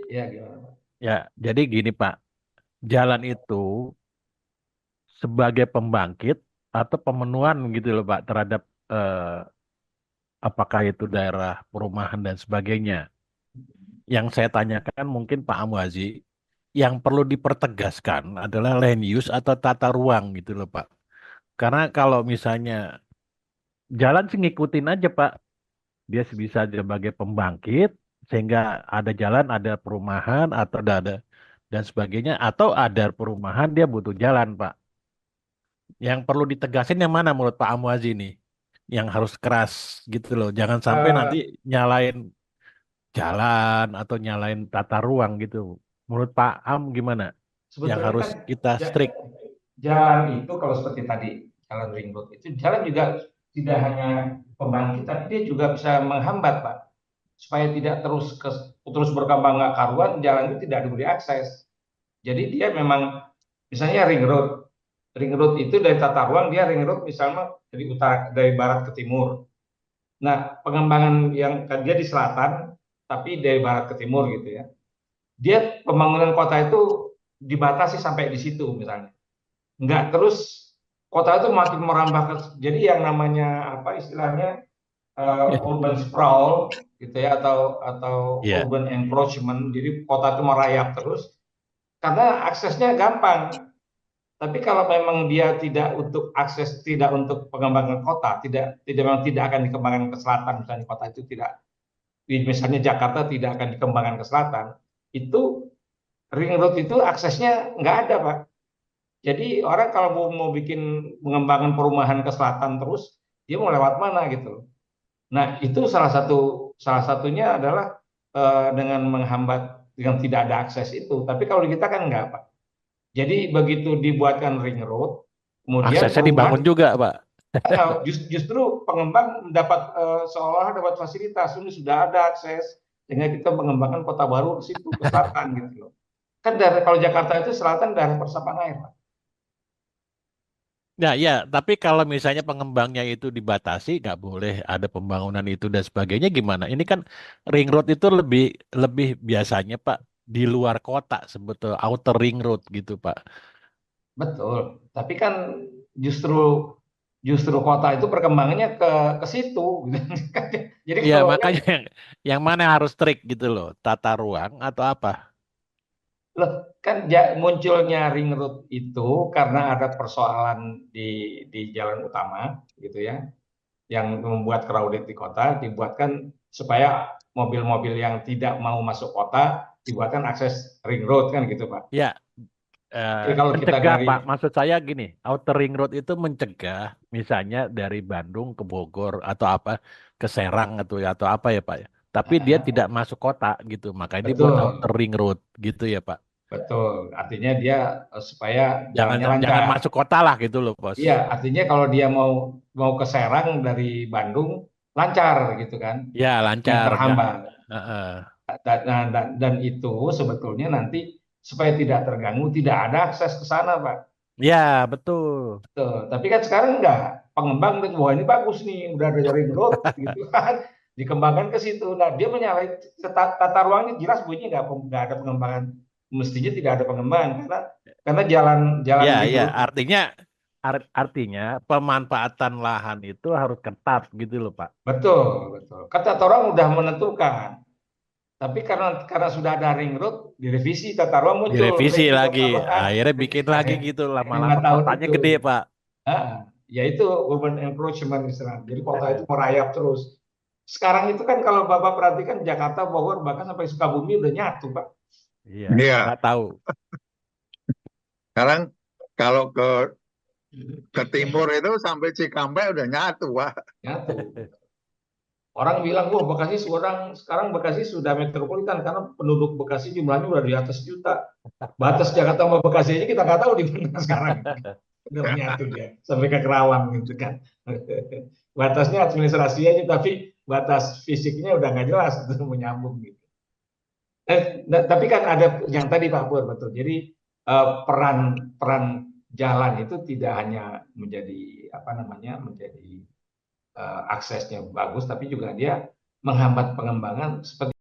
Ya gimana Pak? Ya, jadi gini Pak, jalan itu sebagai pembangkit atau pemenuhan gitu loh Pak terhadap apakah itu daerah perumahan dan sebagainya. Yang saya tanyakan mungkin Pak Amwazi, yang perlu dipertegaskan adalah land use atau tata ruang gitu loh Pak. Karena kalau misalnya jalan sih ngikutin aja Pak, dia bisa sebagai pembangkit sehingga ada jalan, ada perumahan atau ada dan sebagainya atau ada perumahan dia butuh jalan Pak. Yang perlu ditegasin yang mana menurut Pak Amwazi nih? Yang harus keras gitu loh. Jangan sampai nanti Eh, nyalain jalan atau nyalain tata ruang gitu. Menurut Pak Am gimana? Yang Sebetulnya harus kan kita ja- strict. jalan itu kalau seperti tadi jalan ring road itu jalan juga tidak hanya pembangkit, tapi dia juga bisa menghambat Pak, supaya tidak terus berkembang nggak karuan, jalan itu tidak diberi akses. Jadi dia memang misalnya ring road itu dari tata ruang dia ring road misalnya dari barat ke timur. Nah pengembangan yang kan dia di selatan tapi dari barat ke timur gitu ya. Dia pembangunan kota itu dibatasi sampai di situ misalnya. Enggak terus kota itu makin merambah jadi yang namanya apa istilahnya urban sprawl gitu ya atau Iya. urban encroachment. Jadi kota itu merayap terus karena aksesnya gampang. Tapi kalau memang dia tidak untuk akses, tidak untuk pengembangan kota, tidak memang tidak akan dikembangkan ke selatan, misalnya kota itu tidak, misalnya Jakarta tidak akan dikembangkan ke selatan, itu ring road itu aksesnya nggak ada Pak. Jadi orang kalau mau bikin pengembangan perumahan ke selatan terus, dia mau lewat mana gitu loh. Nah itu salah satunya adalah dengan menghambat dengan tidak ada akses itu. Tapi kalau di kita kan enggak Pak. Jadi begitu dibuatkan ring road, kemudian Aksesnya dibangun perumahan juga Pak. justru pengembang dapat seolah dapat fasilitas ini sudah ada akses sehingga kita mengembangkan kota baru ke situ ke selatan gitu loh. Kan dari kalau Jakarta itu selatan daerah resapan air, Pak. Ya, ya, tapi kalau misalnya pengembangnya itu dibatasi, nggak boleh ada pembangunan itu dan sebagainya gimana? Ini kan ring road itu lebih lebih biasanya Pak di luar kota sebetulnya outer ring road gitu Pak. Betul. Tapi kan justru justru kota itu perkembangannya ke situ. Jadi Iya, kalau makanya yang mana yang harus strict gitu loh, tata ruang atau apa? loh, kan munculnya ring road itu karena ada persoalan di jalan utama gitu ya, yang membuat crowded di kota, dibuatkan supaya mobil-mobil yang tidak mau masuk kota dibuatkan akses ring road kan gitu Pak. Ya, Jadi kalau kita mencegah dari Pak. Maksud saya gini, outer ring road itu mencegah misalnya dari Bandung ke Bogor atau apa ke Serang atau apa ya Pak ya. Tapi dia tidak masuk kota gitu, makanya dibuat outer betul ring road gitu ya Pak. betul artinya dia supaya Jangan jalannya jangan lancar. masuk kota lah gitu loh, Bos. Iya, artinya kalau dia mau mau ke Serang dari Bandung lancar gitu kan, Ya, nggak lancar, nggak. terhambat. Heeh. Dan itu sebetulnya nanti supaya tidak terganggu, tidak ada akses ke sana, Pak. Ya, betul. Tuh. Tapi kan sekarang enggak. Pengembang lihat, wah ini bagus nih, udah ada ring road gitu kan, dikembangkan ke situ. Nah, dia menyalahi tata ruangnya jelas bunyinya nggak ada pengembangan, mestinya tidak ada pengembangan karena jalan Ya, ring ya. road Artinya pemanfaatan lahan itu harus ketat gitu loh, Pak. betul betul. Kata orang udah menentukan. Tapi karena sudah ada ring road, direvisi tata ruang muncul Direvisi revisi lagi. tata ruang Akhirnya bikin lagi gitu. lima Lama-lama tahun kotanya itu. gede, Pak. Yaitu urban encroachment Islam. Jadi kota itu merayap terus. Sekarang itu kan kalau Bapak perhatikan Jakarta, Bogor, bahkan sampai Sukabumi udah nyatu, Pak. Iya, Iya, nggak tahu. sekarang kalau ke timur itu sampai Cikampek udah nyatu, Wah. Nyatu. Orang bilang, wah sekarang Bekasi sudah metropolitan karena penduduk Bekasi jumlahnya udah di atas juta. Batas Jakarta sama Bekasi aja kita nggak tahu di mana sekarang. Udah menyatu dia sampai ke Kerawang gitu kan. Batasnya administrasi aja tapi batas fisiknya udah nggak jelas itu menyambung gitu. Tapi kan ada yang tadi Pak Pur betul. Jadi peran peran jalan itu tidak hanya menjadi apa namanya menjadi aksesnya bagus, tapi juga dia menghambat pengembangan seperti